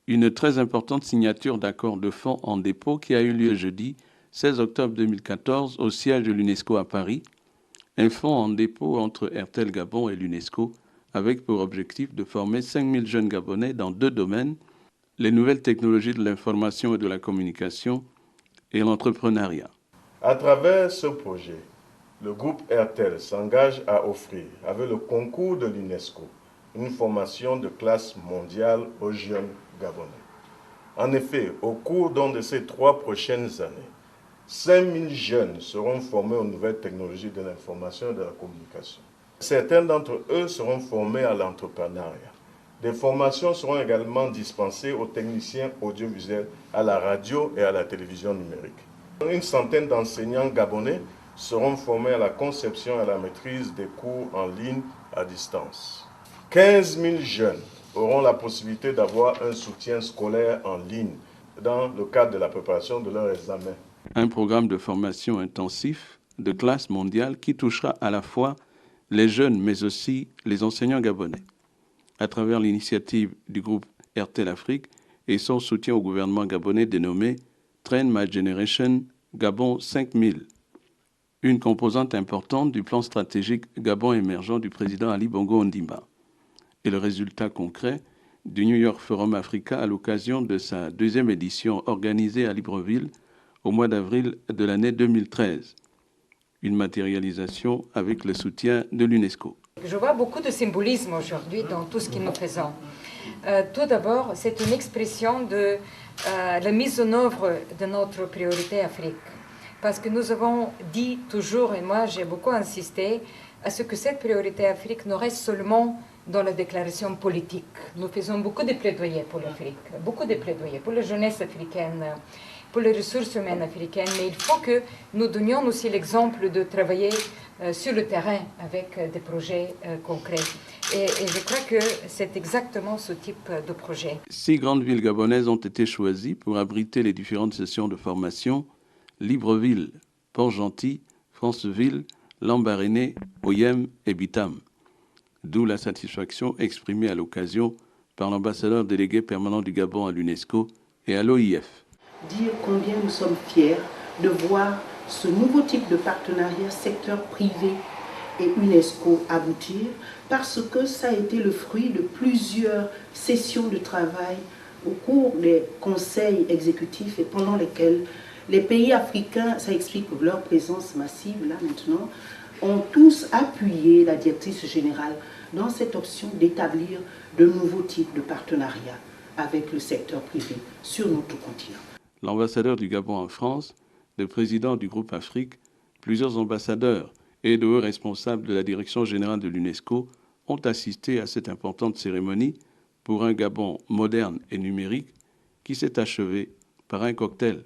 Une très importante signature d'accord de fonds en dépôt qui a eu lieu jeudi 16 octobre 2014 au siège de l'UNESCO à Paris. Un fonds en dépôt entre RTL Gabon et l'UNESCO avec pour objectif de former 5000 jeunes Gabonais dans 2 domaines, les nouvelles technologies de l'information et de la communication et l'entrepreneuriat. À travers ce projet, le groupe RTL s'engage à offrir, avec le concours de l'UNESCO, une formation de classe mondiale aux jeunes Gabonais. En effet, au cours de ces 3 prochaines années, 5000 jeunes seront formés aux nouvelles technologies de l'information et de la communication. Certains d'entre eux seront formés à l'entrepreneuriat. Des formations seront également dispensées aux techniciens audiovisuels, à la radio et à la télévision numérique. Une centaine d'enseignants gabonais seront formés à la conception et à la maîtrise des cours en ligne à distance. 15 000 jeunes auront la possibilité d'avoir un soutien scolaire en ligne dans le cadre de la préparation de leurs examens. Un programme de formation intensif de classe mondiale qui touchera à la fois les jeunes mais aussi les enseignants gabonais. À travers l'initiative du groupe RTL Afrique et son soutien au gouvernement gabonais dénommé Train My Generation Gabon 5000, une composante importante du plan stratégique Gabon émergent du président Ali Bongo Ondimba, et le résultat concret du New York Forum Africa à l'occasion de sa 2e édition organisée à Libreville au mois d'avril de l'année 2013. Une matérialisation avec le soutien de l'UNESCO. Je vois beaucoup de symbolisme aujourd'hui dans tout ce que nous faisons. Tout d'abord, c'est une expression de la mise en œuvre de notre priorité Afrique. Parce que nous avons dit toujours, et moi j'ai beaucoup insisté, à ce que cette priorité Afrique ne reste seulement dans la déclaration politique. Nous faisons beaucoup de plaidoyers pour l'Afrique, beaucoup de plaidoyers pour la jeunesse africaine, pour les ressources humaines africaines, mais il faut que nous donnions aussi l'exemple de travailler sur le terrain avec des projets concrets. Et je crois que c'est exactement ce type de projet. 6 grandes villes gabonaises ont été choisies pour abriter les différentes sessions de formation: Libreville, Port-Gentil, Franceville, Lambaréné, Oyem et Bitam. D'où la satisfaction exprimée à l'occasion par l'ambassadeur délégué permanent du Gabon à l'UNESCO et à l'OIF. Dire combien nous sommes fiers de voir ce nouveau type de partenariat secteur privé et UNESCO aboutir, parce que ça a été le fruit de plusieurs sessions de travail au cours des conseils exécutifs et pendant lesquels les pays africains, ça explique leur présence massive là maintenant, ont tous appuyé la directrice générale dans cette option d'établir de nouveaux types de partenariats avec le secteur privé sur notre continent. L'ambassadeur du Gabon en France, le président du groupe Afrique, plusieurs ambassadeurs et de hauts responsables de la direction générale de l'UNESCO ont assisté à cette importante cérémonie pour un Gabon moderne et numérique qui s'est achevé par un cocktail